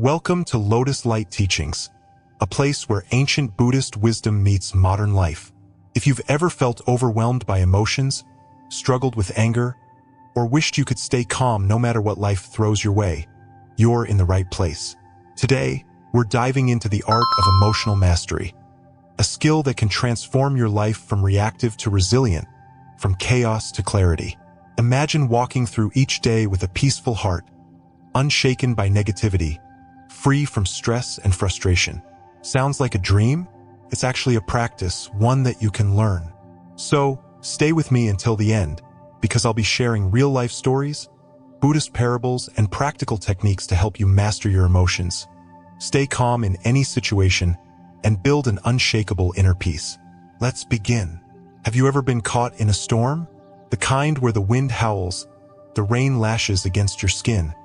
Welcome to Lotus Light Teachings, a place where ancient Buddhist wisdom meets modern life. If you've ever felt overwhelmed by emotions, struggled with anger, or wished you could stay calm no matter what life throws your way, you're in the right place. Today, we're diving into the art of emotional mastery, a skill that can transform your life from reactive to resilient, from chaos to clarity. Imagine walking through each day with a peaceful heart, unshaken by negativity, free from stress and frustration. Sounds like a dream? It's actually a practice, one that you can learn. So, stay with me until the end, because I'll be sharing real-life stories, Buddhist parables, and practical techniques to help you master your emotions. Stay calm in any situation and build an unshakable inner peace. Let's begin. Have you ever been caught in a storm? The kind where the wind howls, the rain lashes against your skin,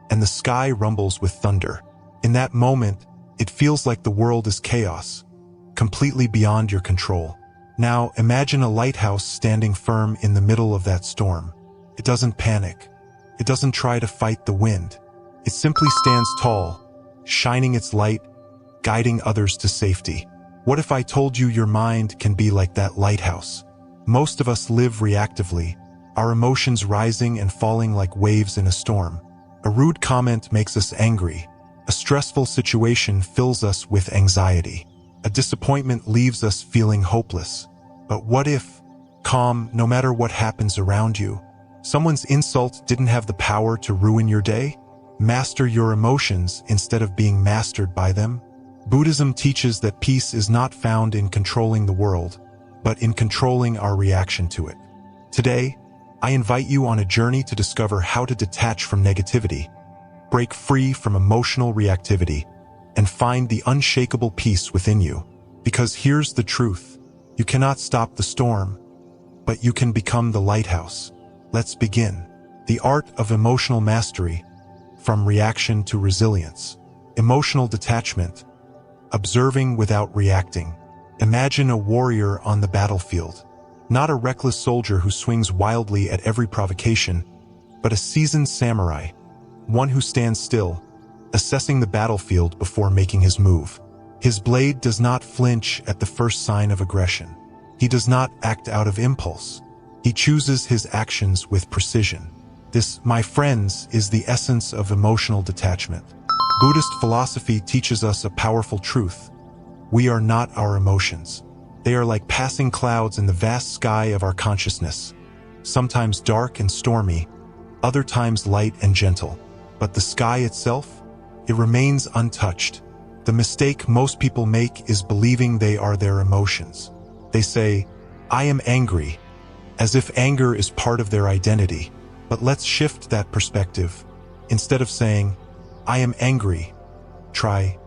and the sky rumbles with thunder. In that moment, it feels like the world is chaos, completely beyond your control. Now, imagine a lighthouse standing firm in the middle of that storm. It doesn't panic. It doesn't try to fight the wind. It simply stands tall, shining its light, guiding others to safety. What if I told you your mind can be like that lighthouse? Most of us live reactively, our emotions rising and falling like waves in a storm. A rude comment makes us angry. A stressful situation fills us with anxiety. A disappointment leaves us feeling hopeless. But what if, calm no matter what happens around you, someone's insult didn't have the power to ruin your day? Master your emotions instead of being mastered by them. Buddhism teaches that peace is not found in controlling the world, but in controlling our reaction to it. Today, I invite you on a journey to discover how to detach from negativity, break free from emotional reactivity, and find the unshakable peace within you. Because here's the truth. You cannot stop the storm, but you can become the lighthouse. Let's begin. The art of emotional mastery, from reaction to resilience. Emotional detachment. Observing without reacting. Imagine a warrior on the battlefield. Not a reckless soldier who swings wildly at every provocation, but a seasoned samurai, one who stands still, assessing the battlefield before making his move. His blade does not flinch at the first sign of aggression. He does not act out of impulse. He chooses his actions with precision. This, my friends, is the essence of emotional detachment. Buddhist philosophy teaches us a powerful truth. We are not our emotions. They are like passing clouds in the vast sky of our consciousness, sometimes dark and stormy, other times light and gentle. But the sky itself, it remains untouched. The mistake most people make is believing they are their emotions. They say, "I am angry," as if anger is part of their identity. But let's shift that perspective. Instead of saying, "I am angry," try,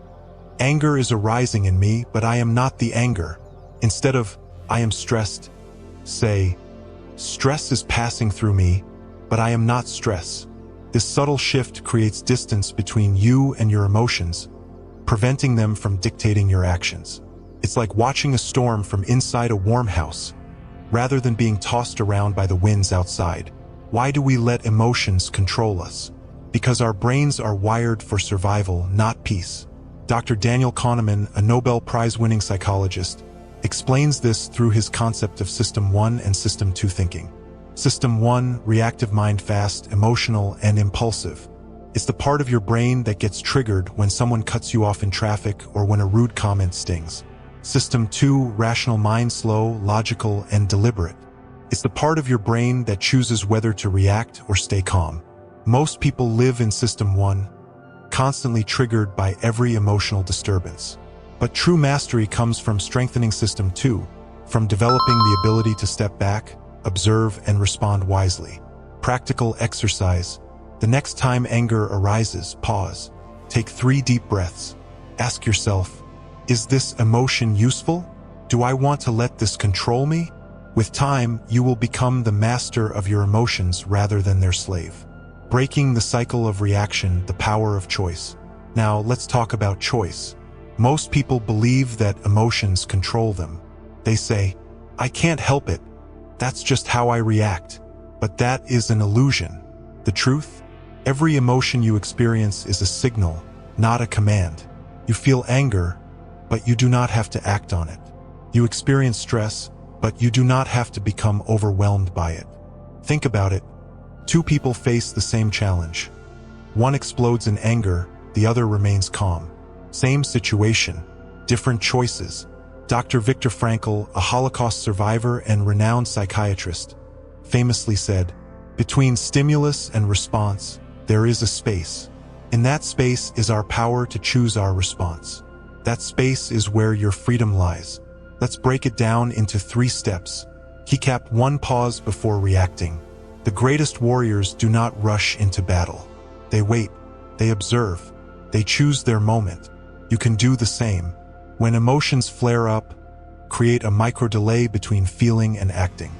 "Anger is arising in me, but I am not the anger." Instead of, "I am stressed," say, "Stress is passing through me, but I am not stress." This subtle shift creates distance between you and your emotions, preventing them from dictating your actions. It's like watching a storm from inside a warm house, rather than being tossed around by the winds outside. Why do we let emotions control us? Because our brains are wired for survival, not peace. Dr. Daniel Kahneman, a Nobel Prize-winning psychologist, explains this through his concept of System 1 and System 2 thinking. System 1, reactive mind, fast, emotional, and impulsive. It's the part of your brain that gets triggered when someone cuts you off in traffic or when a rude comment stings. System 2, rational mind, slow, logical, and deliberate. It's the part of your brain that chooses whether to react or stay calm. Most people live in System 1, constantly triggered by every emotional disturbance. But true mastery comes from strengthening System 2, from developing the ability to step back, observe, and respond wisely. Practical exercise. The next time anger arises, pause. Take 3 deep breaths. Ask yourself, is this emotion useful? Do I want to let this control me? With time, you will become the master of your emotions rather than their slave. Breaking the cycle of reaction, the power of choice. Now, let's talk about choice. Most people believe that emotions control them. They say, "I can't help it. That's just how I react." But that is an illusion. The truth? Every emotion you experience is a signal, not a command. You feel anger, but you do not have to act on it. You experience stress, but you do not have to become overwhelmed by it. Think about it. Two people face the same challenge. One explodes in anger, the other remains calm. Same situation, different choices. Dr. Viktor Frankl, a Holocaust survivor and renowned psychiatrist, famously said, "Between stimulus and response, there is a space. In that space is our power to choose our response. That space is where your freedom lies." Let's break it down into 3 steps. Keycap 1. Pause before reacting. The greatest warriors do not rush into battle. They wait, they observe, they choose their moment. You can do the same. When emotions flare up, create a micro delay between feeling and acting.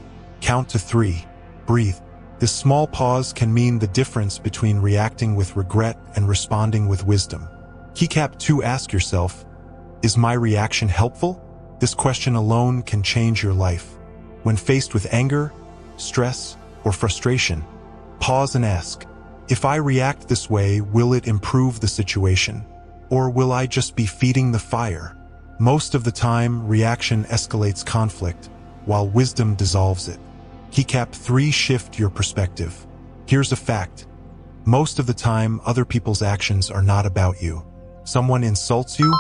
Count to 3. Breathe. This small pause can mean the difference between reacting with regret and responding with wisdom. Keycap 2. Ask yourself, is my reaction helpful? This question alone can change your life. When faced with anger, stress, or frustration, pause and ask, if I react this way, will it improve the situation? Or will I just be feeding the fire? Most of the time, reaction escalates conflict, while wisdom dissolves it. Keycap 3. Shift your perspective. Here's a fact. Most of the time, other people's actions are not about you. Someone insults you,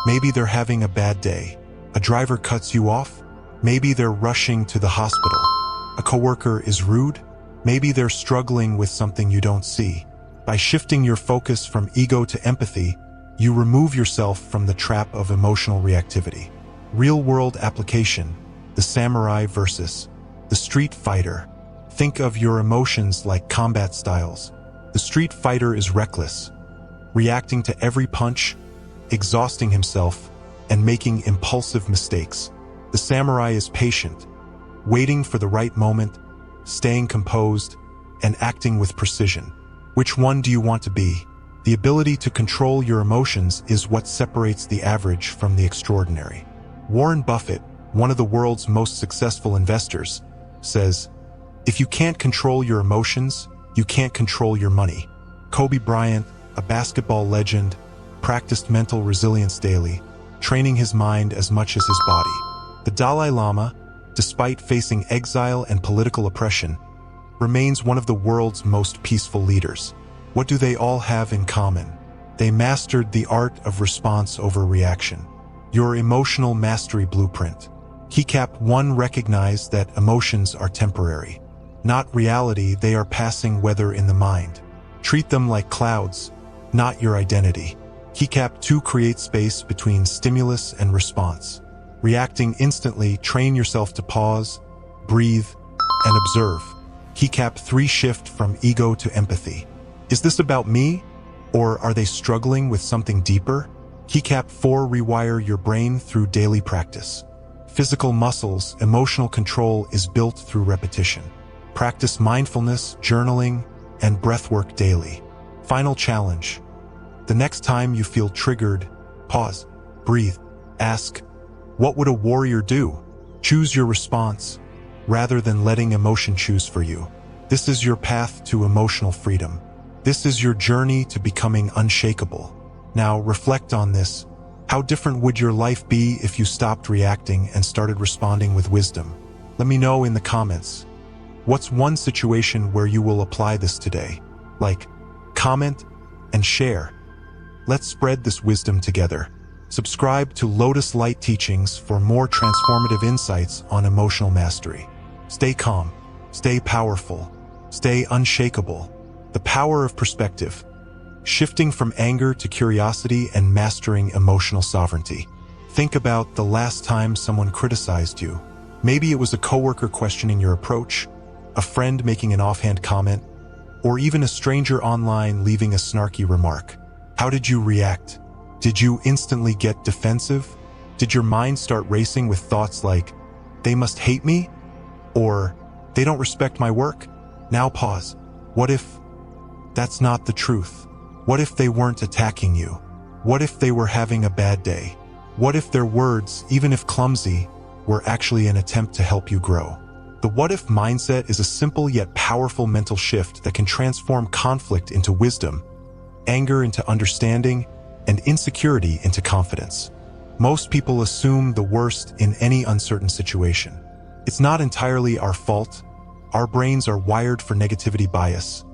maybe they're having a bad day. A driver cuts you off, maybe they're rushing to the hospital. A coworker is rude, maybe they're struggling with something you don't see. By shifting your focus from ego to empathy, you remove yourself from the trap of emotional reactivity. Real-world application, the samurai versus the street fighter. Think of your emotions like combat styles. The street fighter is reckless, reacting to every punch, exhausting himself, and making impulsive mistakes. The samurai is patient, waiting for the right moment, staying composed, and acting with precision. Which one do you want to be? The ability to control your emotions is what separates the average from the extraordinary. Warren Buffett, one of the world's most successful investors, says, if you can't control your emotions, you can't control your money. Kobe Bryant, a basketball legend, practiced mental resilience daily, training his mind as much as his body. The Dalai Lama, despite facing exile and political oppression, remains one of the world's most peaceful leaders. What do they all have in common? They mastered the art of response over reaction. Your emotional mastery blueprint. Keycap 1. Recognize that emotions are temporary. Not reality, they are passing weather in the mind. Treat them like clouds, not your identity. Keycap 2. Create space between stimulus and response. Reacting instantly, train yourself to pause, breathe, and observe. Keycap 3. Shift from ego to empathy. Is this about me? Or are they struggling with something deeper? Keycap 4. Rewire your brain through daily practice. Physical muscles, emotional control is built through repetition. Practice mindfulness, journaling, and breathwork daily. Final challenge. The next time you feel triggered, pause, breathe, ask, what would a warrior do? Choose your response, rather than letting emotion choose for you. This is your path to emotional freedom. This is your journey to becoming unshakable. Now reflect on this. How different would your life be if you stopped reacting and started responding with wisdom? Let me know in the comments. What's one situation where you will apply this today? Like, comment, and share. Let's spread this wisdom together. Subscribe to Lotus Light Teachings for more transformative insights on emotional mastery. Stay calm, stay powerful, stay unshakable. The power of perspective. Shifting from anger to curiosity and mastering emotional sovereignty. Think about the last time someone criticized you. Maybe it was a coworker questioning your approach, a friend making an offhand comment, or even a stranger online leaving a snarky remark. How did you react? Did you instantly get defensive? Did your mind start racing with thoughts like, they must hate me? Or, they don't respect my work? Now pause. What if that's not the truth? What if they weren't attacking you? What if they were having a bad day? What if their words, even if clumsy, were actually an attempt to help you grow? The what-if mindset is a simple yet powerful mental shift that can transform conflict into wisdom, anger into understanding, and insecurity into confidence. Most people assume the worst in any uncertain situation. It's not entirely our fault. Our brains are wired for negativity bias,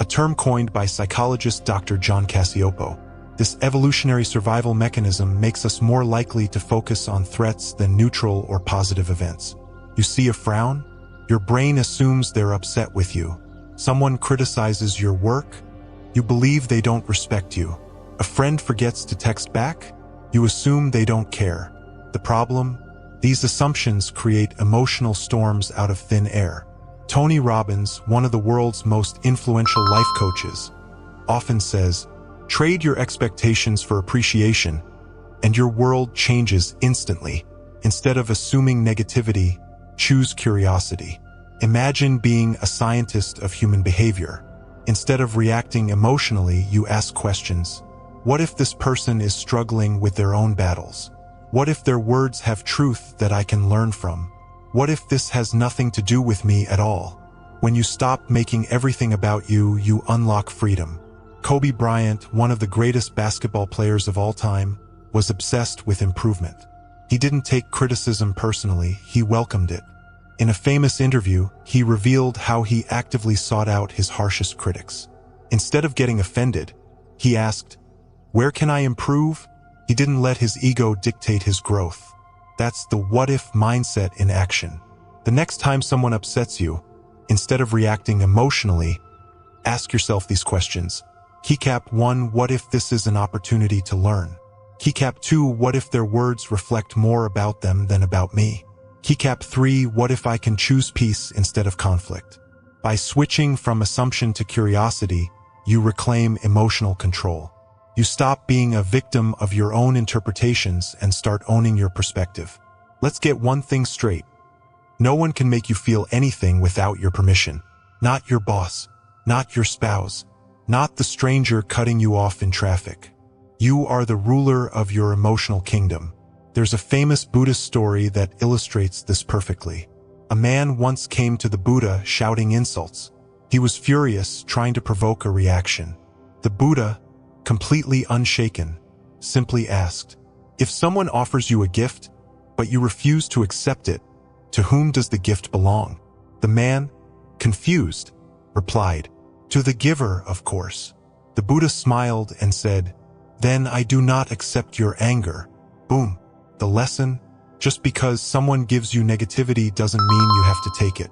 a term coined by psychologist Dr. John Cacioppo. This evolutionary survival mechanism makes us more likely to focus on threats than neutral or positive events. You see a frown? Your brain assumes they're upset with you. Someone criticizes your work? You believe they don't respect you. A friend forgets to text back? You assume they don't care. The problem? These assumptions create emotional storms out of thin air. Tony Robbins, one of the world's most influential life coaches, often says, "Trade your expectations for appreciation, and your world changes instantly. Instead of assuming negativity, choose curiosity." Imagine being a scientist of human behavior. Instead of reacting emotionally, you ask questions. What if this person is struggling with their own battles? What if their words have truth that I can learn from? What if this has nothing to do with me at all? When you stop making everything about you, you unlock freedom. Kobe Bryant, one of the greatest basketball players of all time, was obsessed with improvement. He didn't take criticism personally, he welcomed it. In a famous interview, he revealed how he actively sought out his harshest critics. Instead of getting offended, he asked, "Where can I improve?" He didn't let his ego dictate his growth. That's the what-if mindset in action. The next time someone upsets you, instead of reacting emotionally, ask yourself these questions. Keycap 1, what if this is an opportunity to learn? Keycap 2, what if their words reflect more about them than about me? Keycap 3, what if I can choose peace instead of conflict? By switching from assumption to curiosity, you reclaim emotional control. You stop being a victim of your own interpretations and start owning your perspective. Let's get one thing straight. No one can make you feel anything without your permission. Not your boss, not your spouse, not the stranger cutting you off in traffic. You are the ruler of your emotional kingdom. There's a famous Buddhist story that illustrates this perfectly. A man once came to the Buddha shouting insults. He was furious, trying to provoke a reaction. The Buddha, completely unshaken, simply asked, "If someone offers you a gift, but you refuse to accept it, to whom does the gift belong?" The man, confused, replied, "To the giver, of course." The Buddha smiled and said, "Then I do not accept your anger." Boom. The lesson: just because someone gives you negativity doesn't mean you have to take it.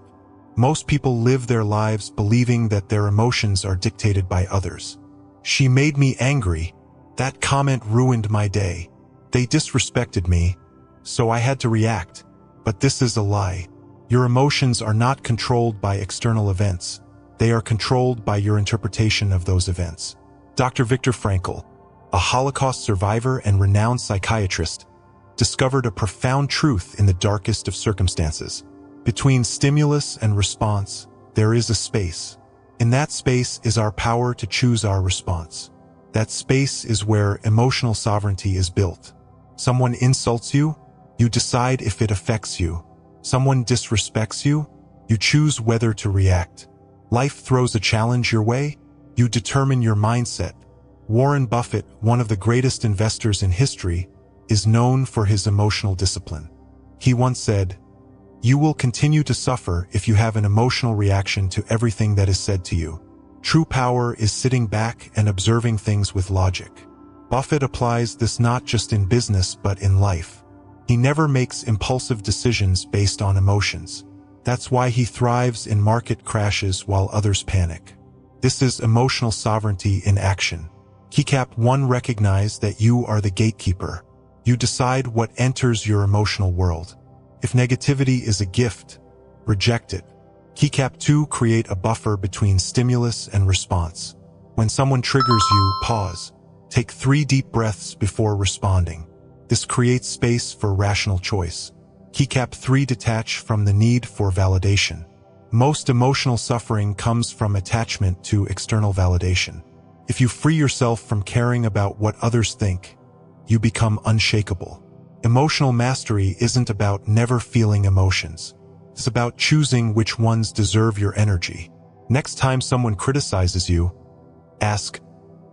Most people live their lives believing that their emotions are dictated by others. "She made me angry. That comment ruined my day. They disrespected me, so I had to react." But this is a lie. Your emotions are not controlled by external events. They are controlled by your interpretation of those events. Dr. Viktor Frankl, a Holocaust survivor and renowned psychiatrist, discovered a profound truth in the darkest of circumstances. Between stimulus and response, there is a space. In that space is our power to choose our response. That space is where emotional sovereignty is built. Someone insults you, you decide if it affects you. Someone disrespects you, you choose whether to react. Life throws a challenge your way, you determine your mindset. Warren Buffett, one of the greatest investors in history, is known for his emotional discipline. He once said, "You will continue to suffer if you have an emotional reaction to everything that is said to you. True power is sitting back and observing things with logic." Buffett applies this not just in business but in life. He never makes impulsive decisions based on emotions. That's why he thrives in market crashes while others panic. This is emotional sovereignty in action. Keycap 1, recognize that you are the gatekeeper. You decide what enters your emotional world. If negativity is a gift, reject it. Keycap 2, create a buffer between stimulus and response. When someone triggers you, pause. Take 3 deep breaths before responding. This creates space for rational choice. Keycap 3, detach from the need for validation. Most emotional suffering comes from attachment to external validation. If you free yourself from caring about what others think, you become unshakable. Emotional mastery isn't about never feeling emotions. It's about choosing which ones deserve your energy. Next time someone criticizes you, ask,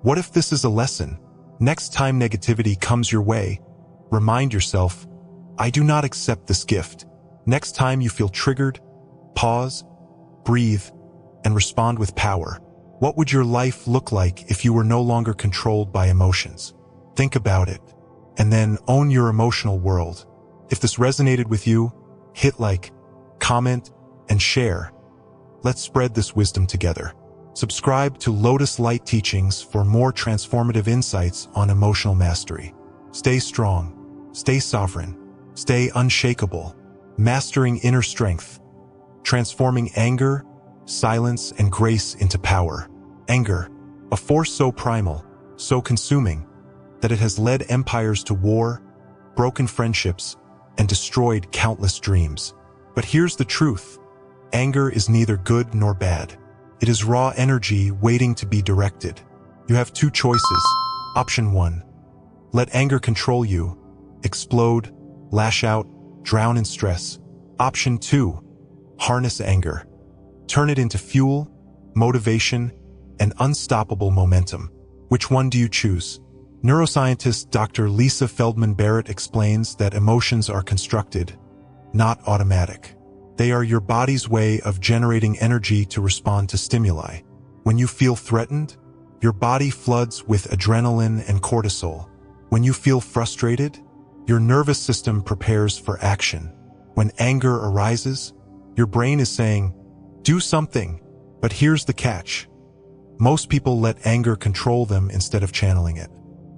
"What if this is a lesson?" Next time negativity comes your way, remind yourself, I do not accept this gift. Next time you feel triggered, pause, breathe, and respond with power. What would your life look like if you were no longer controlled by emotions? Think about it, and then own your emotional world. If this resonated with you, hit like, comment, and share. Let's spread this wisdom together. Subscribe to Lotus Light Teachings for more transformative insights on emotional mastery. Stay strong, stay sovereign, stay unshakable, mastering inner strength, transforming anger, silence, and grace into power. Anger, a force so primal, so consuming, that it has led empires to war, broken friendships, and destroyed countless dreams. But here's the truth. Anger is neither good nor bad. It is raw energy waiting to be directed. You have two choices. Option 1. Let anger control you. Explode, lash out, drown in stress. Option 2. Harness anger. Turn it into fuel, motivation, and unstoppable momentum. Which one do you choose? Neuroscientist Dr. Lisa Feldman Barrett explains that emotions are constructed, not automatic. They are your body's way of generating energy to respond to stimuli. When you feel threatened, your body floods with adrenaline and cortisol. When you feel frustrated, your nervous system prepares for action. When anger arises, your brain is saying, do something. But here's the catch. Most people let anger control them instead of channeling it.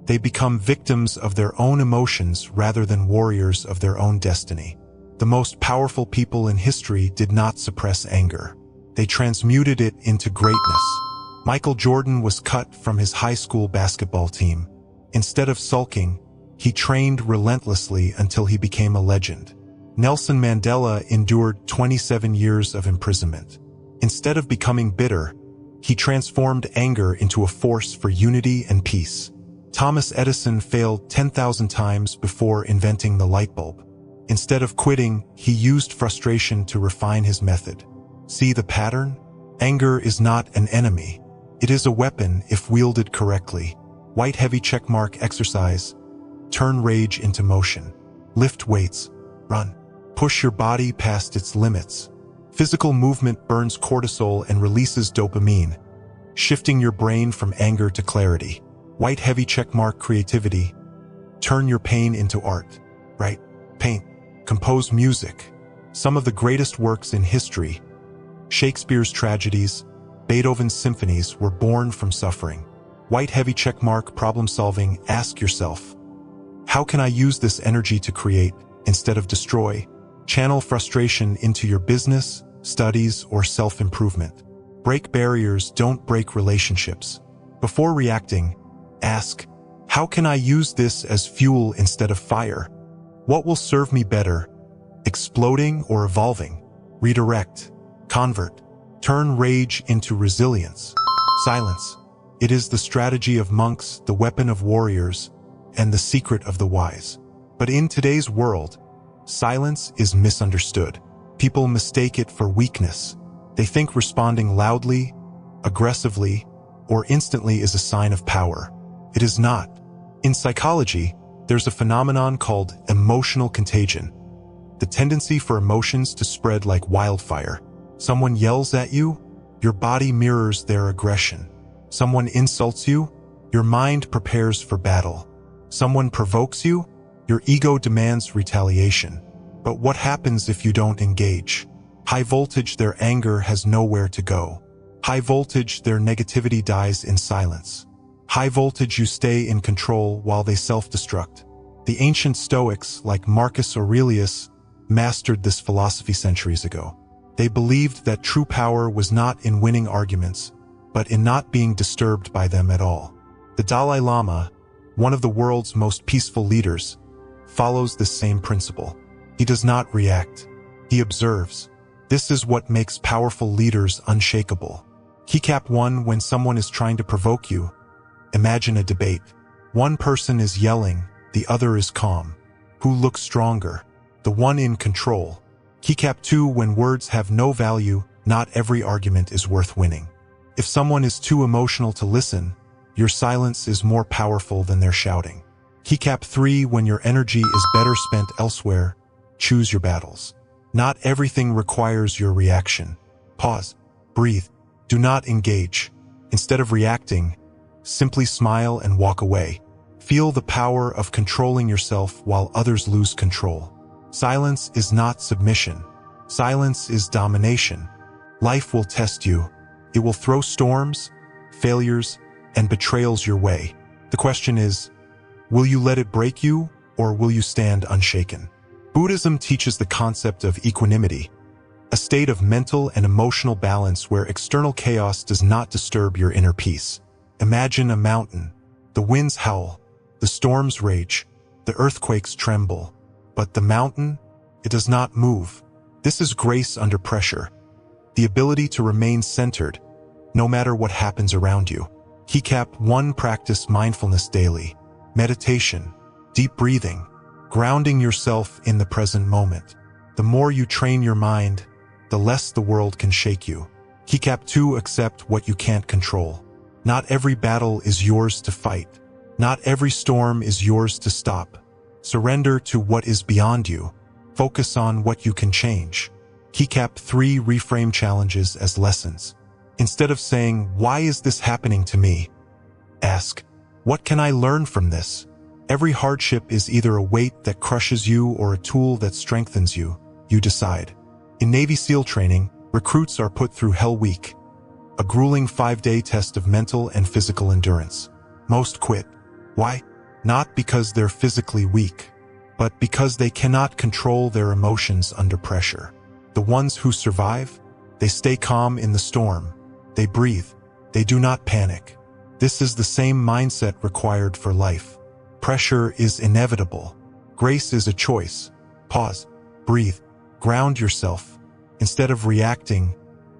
They become victims of their own emotions rather than warriors of their own destiny. The most powerful people in history did not suppress anger. They transmuted it into greatness. Michael Jordan was cut from his high school basketball team. Instead of sulking, he trained relentlessly until he became a legend. Nelson Mandela endured 27 years of imprisonment. Instead of becoming bitter, he transformed anger into a force for unity and peace. Thomas Edison failed 10,000 times before inventing the light bulb. Instead of quitting, he used frustration to refine his method. See the pattern? Anger is not an enemy. It is a weapon if wielded correctly. White heavy checkmark exercise. Turn rage into motion. Lift weights. Run. Push your body past its limits. Physical movement burns cortisol and releases dopamine, shifting your brain from anger to clarity. White heavy checkmark creativity. Turn your pain into art. Write, paint, compose music. Some of the greatest works in history, Shakespeare's tragedies, Beethoven's symphonies, were born from suffering. White heavy checkmark problem solving. Ask yourself, how can I use this energy to create instead of destroy? Channel frustration into your business, studies, or self-improvement. Break barriers, don't break relationships. Before reacting, ask, how can I use this as fuel instead of fire? What will serve me better? Exploding or evolving? Redirect, convert, turn rage into resilience. Silence. It is the strategy of monks, the weapon of warriors, and the secret of the wise. But in today's world, silence is misunderstood. People mistake it for weakness. They think responding loudly, aggressively, or instantly is a sign of power. It is not. In psychology, there's a phenomenon called emotional contagion, the tendency for emotions to spread like wildfire. Someone yells at you, your body mirrors their aggression. Someone insults you, your mind prepares for battle. Someone provokes you, your ego demands retaliation. But what happens if you don't engage? High voltage, their anger has nowhere to go. High voltage, their negativity dies in silence. High voltage, you stay in control while they self-destruct. The ancient Stoics, like Marcus Aurelius, mastered this philosophy centuries ago. They believed that true power was not in winning arguments, but in not being disturbed by them at all. The Dalai Lama, one of the world's most peaceful leaders, follows this same principle. He does not react. He observes. This is what makes powerful leaders unshakable. Keycap 1. When someone is trying to provoke you, imagine a debate. One person is yelling, the other is calm. Who looks stronger? The one in control. Keycap 2. When words have no value, not every argument is worth winning. If someone is too emotional to listen, Your silence is more powerful than their shouting. Keycap 3. When your energy is better spent elsewhere, choose your battles. Not everything requires your reaction. Pause. Breathe. Do not engage. Instead of reacting, simply smile and walk away. Feel the power of controlling yourself while others lose control. Silence is not submission. Silence is domination. Life will test you. It will throw storms, failures, and betrayals your way. The question is, will you let it break you, or will you stand unshaken? Buddhism teaches the concept of equanimity, a state of mental and emotional balance where external chaos does not disturb your inner peace. Imagine a mountain. The winds howl, the storms rage, the earthquakes tremble. But the mountain, it does not move. This is grace under pressure, the ability to remain centered, no matter what happens around you. Keycap 1. Practice mindfulness daily. Meditation, deep breathing, grounding yourself in the present moment. The more you train your mind, the less the world can shake you. Keycap 2. Accept what you can't control. Not every battle is yours to fight. Not every storm is yours to stop. Surrender to what is beyond you. Focus on what you can change. Keycap 3. Reframe challenges as lessons. Instead of saying, "Why is this happening to me?" ask, "What can I learn from this?" Every hardship is either a weight that crushes you or a tool that strengthens you. You decide. In Navy SEAL training, recruits are put through Hell Week, a grueling 5-day test of mental and physical endurance. Most quit. Why? Not because they're physically weak, but because they cannot control their emotions under pressure. The ones who survive, they stay calm in the storm. They breathe. They do not panic. This is the same mindset required for life. Pressure is inevitable. Grace is a choice. Pause. Breathe. Ground yourself. Instead of reacting,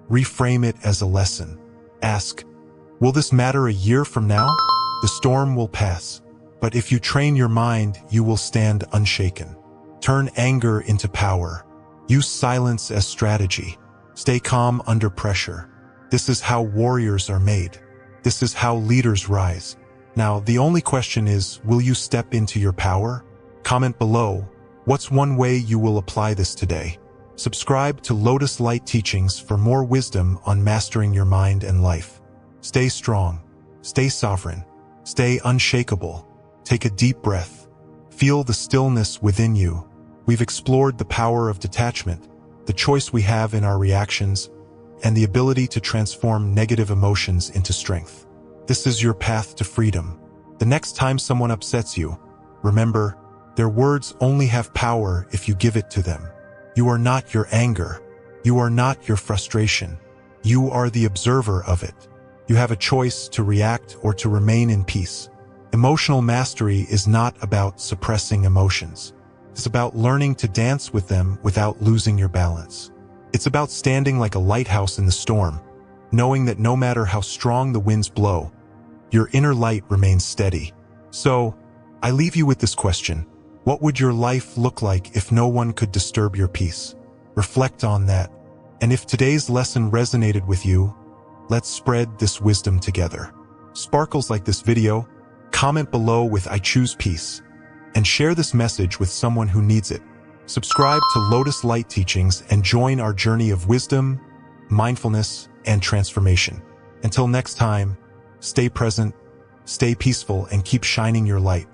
reframe it as a lesson. Ask, will this matter a year from now? The storm will pass. But if you train your mind, you will stand unshaken. Turn anger into power. Use silence as strategy. Stay calm under pressure. This is how warriors are made. This is how leaders rise. Now, the only question is, will you step into your power? Comment below, what's one way you will apply this today? Subscribe to Lotus Light Teachings for more wisdom on mastering your mind and life. Stay strong. Stay sovereign. Stay unshakable. Take a deep breath. Feel the stillness within you. We've explored the power of detachment, the choice we have in our reactions, and the ability to transform negative emotions into strength. This is your path to freedom. The next time someone upsets you, remember, their words only have power if you give it to them. You are not your anger. You are not your frustration. You are the observer of it. You have a choice to react or to remain in peace. Emotional mastery is not about suppressing emotions. It's about learning to dance with them without losing your balance. It's about standing like a lighthouse in the storm, knowing that no matter how strong the winds blow, your inner light remains steady. So, I leave you with this question. What would your life look like if no one could disturb your peace? Reflect on that. And if today's lesson resonated with you, let's spread this wisdom together. Sparkles like this video, comment below with "I choose peace," and share this message with someone who needs it. Subscribe to Lotus Light Teachings and join our journey of wisdom, mindfulness, and transformation. Until next time, stay present, stay peaceful, and keep shining your light.